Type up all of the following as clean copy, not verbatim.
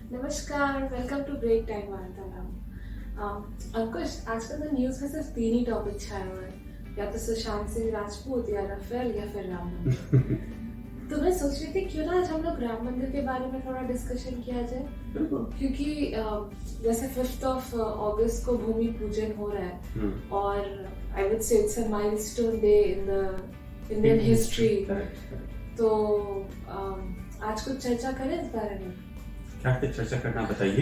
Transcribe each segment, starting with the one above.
नमस्कार, welcome to break time वार्तालाप। अंकुश, आजकल तो न्यूज़ में सिर्फ तीन ही टॉपिक छाए हुए हैं, या तो सुशांत सिंह राजपूत, या राफेल, या फिर राम मंदिर। तो मैं सोच रही थी क्यों ना आज हम लोग राम मंदिर के बारे में थोड़ा डिस्कशन किया जाए, क्योंकि जैसे 5 अगस्त को भूमि पूजन हो रहा है और आई वुड से it's a milestone day in the Indian history. तो आज कुछ चर्चा करें इस बारे में। क्या चर्चा करना बताइए।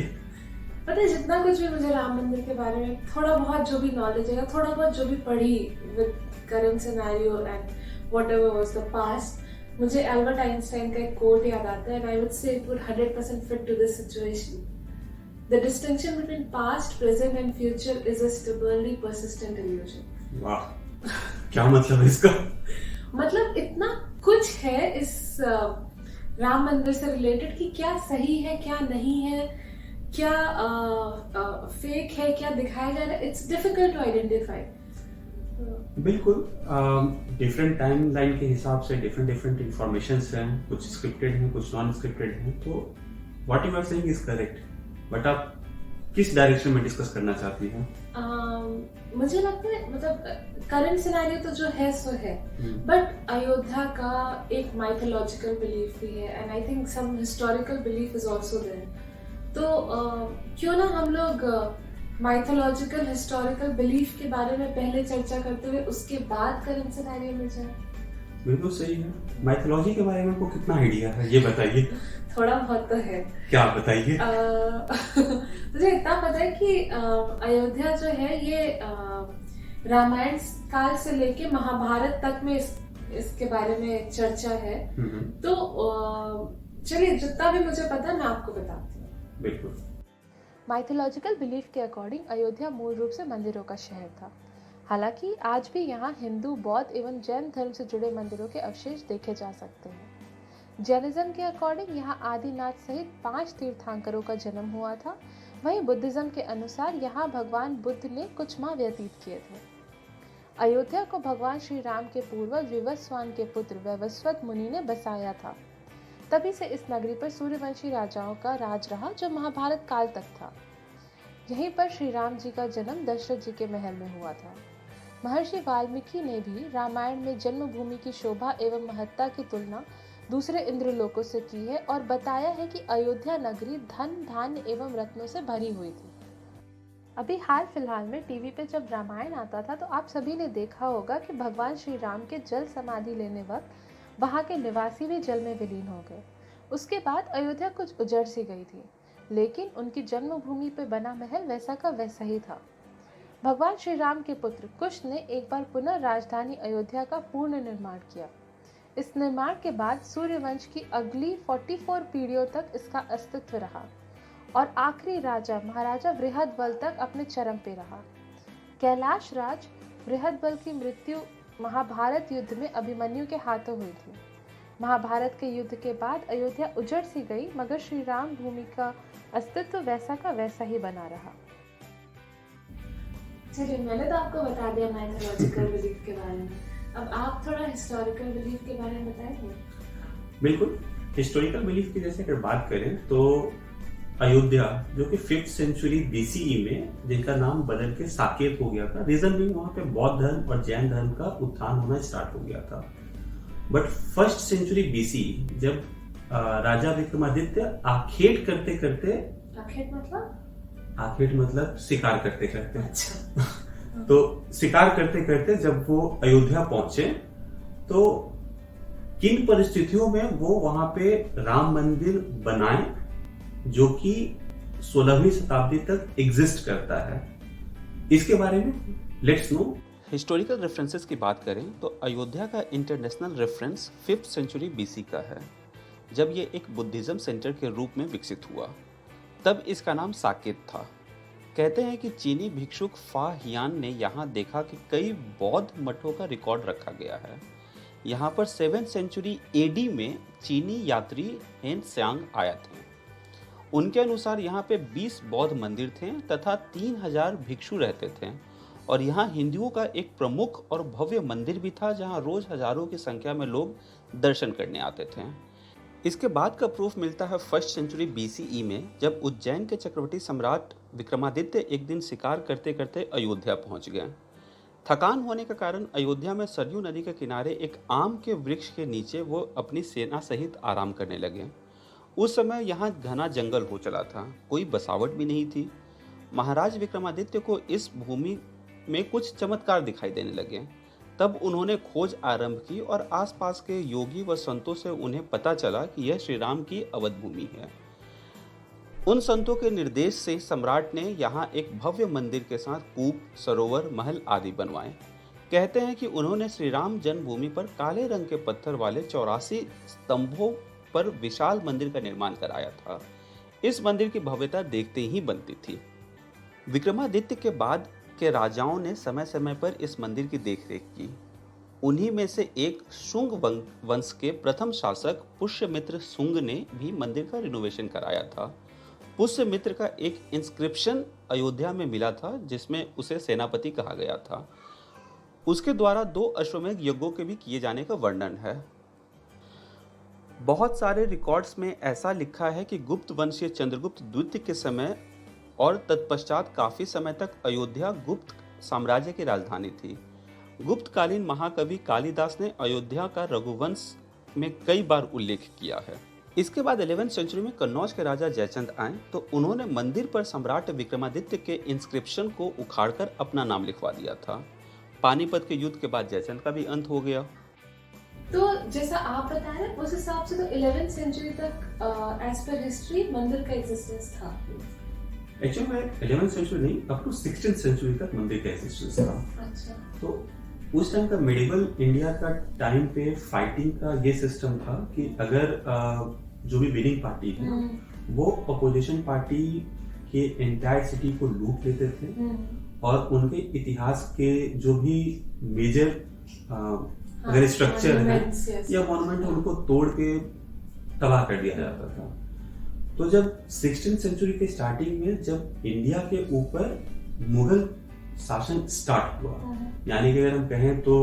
पता है, जितना कुछ भी मुझे राम मंदिर के बारे में थोड़ा बहुत जो भी नॉलेज है, थोड़ा बहुत जो भी पढ़ी with current scenario and whatever was the past, मुझे एल्बर्ट आइंस्टाइन का एक कोट याद आता है, and I would say it would 100% fit to this situation. The distinction between past, present and future is a stubbornly persistent illusion. वाह, क्या मतलब है इसका? मतलब इतना कुछ है इस राम मंदिर से रिलेटेड कि क्या सही है, क्या नहीं है, क्या फेक है, क्या दिखाया जा रहा है। It's difficult to identify. बिल्कुल, डिफरेंट टाइम लाइन के हिसाब से डिफरेंट इंफॉर्मेशन हैं, कुछ स्क्रिप्टेड हैं, कुछ नॉन स्क्रिप्टेड हैं। तो what you are saying is correct, but आप किस डायरेक्शन में डिस्कस करना चाहती हैं? मुझे लगता है मतलब करंट सिनेरियो तो जो है सो है, बट अयोध्या का एक माइथोलॉजिकल बिलीफ भी है, and I think some historical belief is also there. तो क्यों ना हम लोग माइथोलॉजिकल हिस्टोरिकल बिलीफ के बारे में पहले चर्चा करते हुए उसके बाद करंट सिनेरियो में जाए। बिल्कुल सही है। माइथोलॉजी के बारे में आपको कितना आइडिया है, ये बताइए। थोड़ा बहुत तो है। क्या बताइए। मुझे इतना पता है कि अयोध्या जो है ये रामायण काल से लेके महाभारत तक में इसके बारे में चर्चा है। तो चलिए, जितना भी मुझे पता है मैं आपको बताती हूँ। बिल्कुल। माइथोलॉजिकल बिलीफ के अकॉर्डिंग अयोध्या मूल रूप से मंदिरों का शहर था। हालांकि आज भी यहाँ हिंदू, बौद्ध एवं जैन धर्म से जुड़े मंदिरों के अवशेष देखे जा सकते हैं। जैनिज्म के अकॉर्डिंग यहाँ आदिनाथ सहित 5 तीर्थंकरों का जन्म हुआ था। वहीं बुद्धिज्म के अनुसार यहाँ भगवान बुद्ध ने कुछ माह व्यतीत किए थे। अयोध्या को भगवान श्री राम के पूर्वज विवस्वान के पुत्र वैवस्वत मुनि ने बसाया था। तभी से इस नगरी पर सूर्यवंशी राजाओं का राज रहा, जो महाभारत काल तक था। यहीं पर श्री राम जी का जन्म दशरथ जी के महल में हुआ था। महर्षि वाल्मीकि ने भी रामायण में जन्मभूमि की शोभा एवं महत्ता की तुलना दूसरे इंद्रलोकों से की है और बताया है कि अयोध्या नगरी धन, धान्य एवं रत्नों से भरी हुई थी। अभी हाल फिलहाल में टीवी पे जब रामायण आता था तो आप सभी ने देखा होगा कि भगवान श्री राम के जल समाधि लेने वक्त वहाँ के निवासी भी जल में विलीन हो गए। उसके बाद अयोध्या कुछ उजड़ सी गई थी, लेकिन उनकी जन्मभूमि पे बना महल वैसा का वैसा ही था। भगवान श्री राम के पुत्र कुश ने एक बार पुनः राजधानी अयोध्या का पूर्ण निर्माण किया। इस निर्माण के बाद सूर्यवंश की अगली 44 पीढ़ियों तक इसका अस्तित्व रहा और आखिरी राजा महाराजा बृहदबल तक अपने चरम पे रहा। कैलाश राज बृहदबल की मृत्यु महाभारत युद्ध में अभिमन्यु के हाथों हुई थी। महाभारत के युद्ध के बाद अयोध्या उजड़ सी गई, मगर श्री राम भूमि का अस्तित्व वैसा का वैसा ही बना रहा। चलिए, मैंने तो आपको बता दिया माइथोलॉजिकल बिलीफ के बारे में। अब आप थोड़ा हिस्टोरिकल बिलीफ के बारे में बताएंगे। बिल्कुल। हिस्टोरिकल बिलीफ की जैसे अगर बात करें तो अयोध्या, जो कि 5th सेंचुरी BCE में जिनका नाम बदल के साकेत हो गया था, रीजन भी वहां पे बौद्ध धर्म और जैन धर्म का उत्थान होना स्टार्ट हो गया था। बट 1st सेंचुरी BCE जब राजा विक्रमादित्य आखेट करते करते, आखेट मतलब शिकार करते करते, अच्छा। तो शिकार करते करते जब वो अयोध्या पहुंचे तो किन परिस्थितियों में वो वहां पे राम मंदिर बनाए, जो कि 16वीं शताब्दी तक एग्जिस्ट करता है। इसके बारे में लेट्स नो। हिस्टोरिकल रेफरेंसेस की बात करें तो अयोध्या का international reference 5th century BC का है, जब ये एक बुद्धिज्म सेंटर के रूप में विकसित हुआ। तब इसका नाम साकेत था। कहते हैं कि चीनी भिक्षुक फा हियान ने यहाँ देखा कि कई बौद्ध मठों का रिकॉर्ड रखा गया है। यहाँ पर 7th सेंचुरी AD में चीनी यात्री हेन त्सांग आया थे। उनके अनुसार यहाँ पे 20 बौद्ध मंदिर थे तथा 3000 भिक्षु रहते थे, और यहाँ हिंदुओं का एक प्रमुख और भव्य मंदिर भी था, जहाँ रोज हजारों की संख्या में लोग दर्शन करने आते थे। इसके बाद का प्रूफ मिलता है 1st सेंचुरी BCE में, जब उज्जैन के चक्रवर्ती सम्राट विक्रमादित्य एक दिन शिकार करते करते अयोध्या पहुंच गए। थकान होने के कारण अयोध्या में सरयू नदी के किनारे एक आम के वृक्ष के नीचे वो अपनी सेना सहित आराम करने लगे। उस समय यहाँ घना जंगल हो चला था, कोई बसावट भी नहीं थी। महाराज विक्रमादित्य को इस भूमि में कुछ चमत्कार दिखाई देने लगे। तब उन्होंने खोज आरंभ की और आसपास के योगी व संतों से उन्हें पता चला कि यह श्री राम की अवध भूमि है। उन संतों के निर्देश से सम्राट ने यहाँ एक भव्य मंदिर के साथ कूप, सरोवर, महल आदि बनवाए। कहते हैं कि उन्होंने श्री राम जन्मभूमि पर काले रंग के पत्थर वाले 84 स्तंभों पर विशाल मंदिर का निर्माण कराया था। इस मंदिर की भव्यता देखते ही बनती थी। विक्रमादित्य के बाद के राजाओं ने समय समय पर इस मंदिर की देखरेख की। उन्हीं में से एक शुंग वंश के प्रथम शासक पुष्यमित्र शुंग ने भी मंदिर का रिनोवेशन कराया था। पुष्यमित्र का एक इंस्क्रिप्शन अयोध्या में मिला था जिसमें उसे सेनापति कहा गया था। उसके द्वारा 2 अश्वमेध यज्ञों के भी किए जाने का वर्णन है। बहुत सारे रिकॉर्ड्स में ऐसा लिखा है कि गुप्त वंशीय चंद्रगुप्त द्वितीय के समय और तत्पश्चात काफी समय तक अयोध्या गुप्त साम्राज्य की राजधानी थी। गुप्तकालीन महाकवि कालिदास ने अयोध्या का रघुवंश में कई बार उल्लेख किया है। इसके बाद 11वीं सेंचुरी में कन्नौज के राजा जयचंद आए तो उन्होंने मंदिर पर सम्राट विक्रमादित्य के इंस्क्रिप्शन को उखाड़कर अपना नाम लिखवा दिया था। पानीपत के युद्ध के बाद जयचंद का भी अंत हो गया। तो जैसा आप बता रहे हैं उस हिसाब से तो 11वीं सेंचुरी तक एज पर हिस्ट्री मंदिर का एग्जिस्टेंस था। एक्चुअली में 11वीं सेंचुरी नहीं, अप टू 16th सेंचुरी तक मंदिर का एग्जिस्टेंस था। अच्छा। तो उस टाइम का मेडिवल इंडिया का टाइम पे फाइटिंग का ये सिस्टम था कि अगर जो भी विनिंग पार्टी है वो अपोजिशन पार्टी के एंटायर सिटी को लूट लेते थे और उनके इतिहास के जो भी मेजर अगर स्ट्रक्चर है या मॉन्यूमेंट उनको तोड़ के तबाह कर दिया जाता था। तो जब 16th सेंचुरी के स्टार्टिंग में जब इंडिया के ऊपर मुगल शासन स्टार्ट हुआ, यानी कि अगर हम कहें तो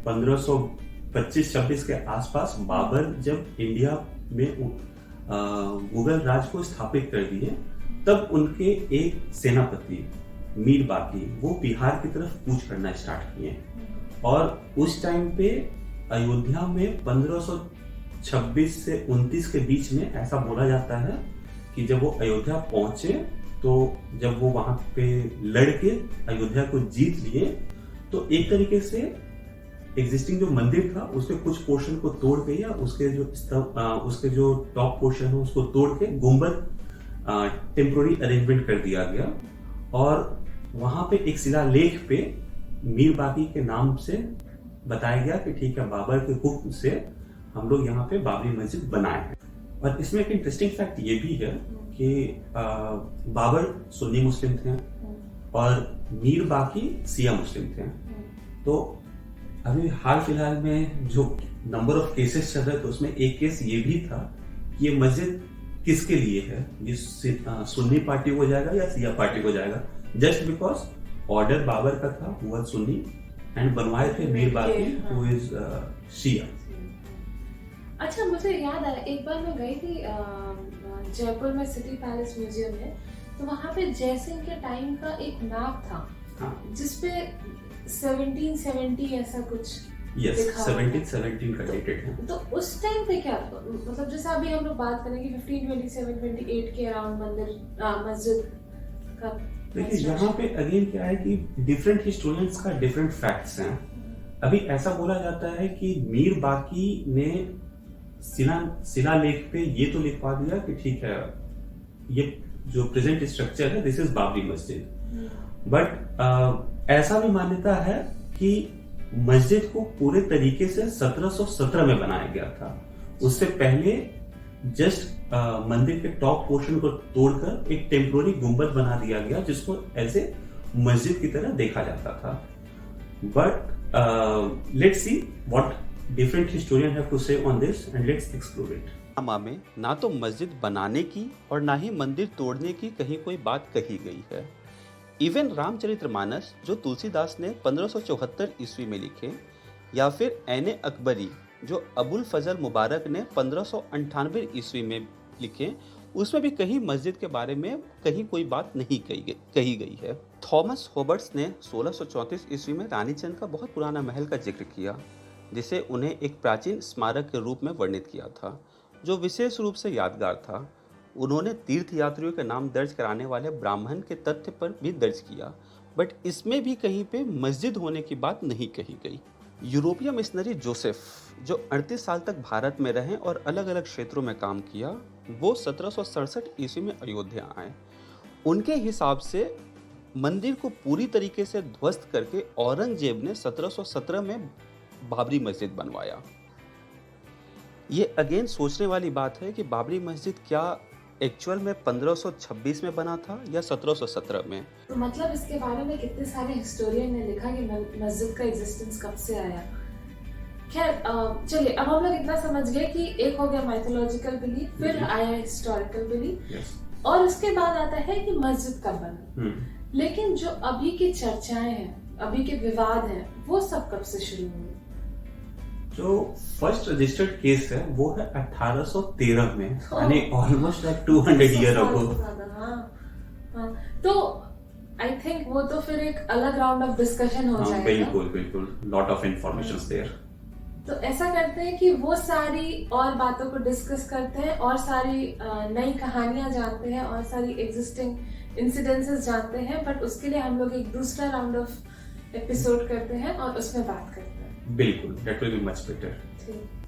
1525-26 के आसपास बाबर जब इंडिया में मुगल राज को स्थापित कर दिए, तब उनके एक सेनापति मीर बाकी वो बिहार की तरफ कूच करना स्टार्ट किए और उस टाइम पे अयोध्या में 1526 से 29 के बीच में ऐसा बोला जाता है कि जब वो अयोध्या पहुंचे तो जब वो वहां पे लड़के अयोध्या को जीत लिए तो एक तरीके से एग्जिस्टिंग जो मंदिर था उसके कुछ पोर्शन को तोड़ के या उसके जो टॉप पोर्शन है उसको तोड़ के गुंबद टेम्पोररी अरेंजमेंट कर दिया गया और वहां पे एक शिलालेख पे मीर बाकी के नाम से बताया गया कि ठीक है, बाबर के हुक्म से हम लोग यहाँ पे बाबरी मस्जिद बनाए हैं। और इसमें एक इंटरेस्टिंग फैक्ट ये भी है कि बाबर सुन्नी मुस्लिम थे और मीर बाकी शिया मुस्लिम थे। तो अभी हाल फिलहाल में जो नंबर ऑफ केसेस चल रहे थे उसमें एक केस ये भी था कि ये मस्जिद किसके लिए है, ये सुन्नी पार्टी को जाएगा या शिया पार्टी को जाएगा, जस्ट बिकॉज ऑर्डर बाबर का था, वो सुन्नी एंड बनवाए थे मीर बाकी हु इज शिया। अच्छा, मुझे याद आया एक बार मैं गई थी जयपुर में सिटी पैलेस म्यूजियम में, तो वहाँ पे जयसिंह के टाइम का एक मैप था जिसपे 1770 ऐसा कुछ Yes, 1717 का डेटेड है। तो उस टाइम पे क्या मतलब जैसे अभी हम लोग बात करेंगे 1527-28 के अराउंड मस्जिद का। देखिए यहाँ पे अगेन क्या है कि डिफरेंट हिस्टोरियंस का डिफरेंट फैक्ट्स हैं। अभी ऐसा बोला जाता है कि मीर बाकी ने शिलालेख पे ये तो लिखवा दिया कि ठीक है, ये जो प्रेजेंट स्ट्रक्चर है दिस इज बाबरी मस्जिद, बट ऐसा भी मान्यता है कि मस्जिद को पूरे तरीके से 1717 में बनाया गया था। उससे पहले जस्ट मंदिर के टॉप पोर्शन को तोड़कर एक टेम्पोररी गुंबद बना दिया गया जिसको ऐसे मस्जिद की तरह देखा जाता था। But let's see what different historian have to say on this and let's explore it. नामा में ना तो मस्जिद बनाने की और ना ही मंदिर तोड़ने की कहीं कोई बात कही गई है। इवन रामचरितमानस जो तुलसीदास ने 1574 ईस्वी में लिखे या फिर ऐने अकबरी जो अबुल फजल मुबारक ने 1598 ईस्वी में लिखे, उसमें भी कहीं मस्जिद के बारे में कहीं कोई बात नहीं कही गई है। थॉमस हॉबर्ट्स ने 1634 ईस्वी में रानीचंद का बहुत पुराना महल का जिक्र किया, जिसे उन्हें एक प्राचीन स्मारक के रूप में वर्णित किया था, जो विशेष रूप से यादगार था। उन्होंने तीर्थयात्रियों के नाम दर्ज कराने वाले ब्राह्मण के तथ्य पर भी दर्ज किया, बट इसमें भी कहीं पे मस्जिद होने की बात नहीं कही गई। यूरोपीय मिशनरी जोसेफ, जो 38 साल तक भारत में रहे और अलग अलग क्षेत्रों में काम किया, वो 1767 ईस्वी में अयोध्या आए। उनके हिसाब से मंदिर को पूरी तरीके से ध्वस्त करके औरंगजेब ने 1717 में बाबरी मस्जिद बनवाया। ये अगेन सोचने वाली बात है कि बाबरी मस्जिद क्या एक्चुअल में 1526 में बना था या 1717 में। तो मतलब इसके बारे में कितने सारे हिस्टोरियन ने लिखा कि मस्जिद का एग्जिस्टेंस कब से आया। खैर चलिए, अब हम लोग इतना समझ गए कि एक हो गया माइथोलॉजिकल बिलीफ, फिर आया हिस्टोरिकल बिलीफ, और उसके बाद आता है कि मस्जिद कब बना। लेकिन जो अभी की चर्चाएं हैं, अभी के विवाद हैं, वो सब कब से शुरू हुए? जो फर्स्ट रजिस्टर्ड केस है वो है 1813 में, यानी ऑलमोस्ट लाइक 200 ईयर अगो। तो आई थिंक वो तो फिर एक अलग राउंड ऑफ डिस्कशन हो जाएगा। बिल्कुल बिल्कुल, लॉट ऑफ इंफॉर्मेशन देयर। तो ऐसा करते हैं कि वो सारी और बातों को डिस्कस करते हैं, और सारी नई कहानियां जानते हैं, और सारी एग्जिस्टिंग इंसिडेंसेस जानते हैं, बट उसके लिए हम लोग एक दूसरा राउंड ऑफ एपिसोड करते हैं और उसमें बात करते हैं। बिल्कुल, that will be much better. ठीक।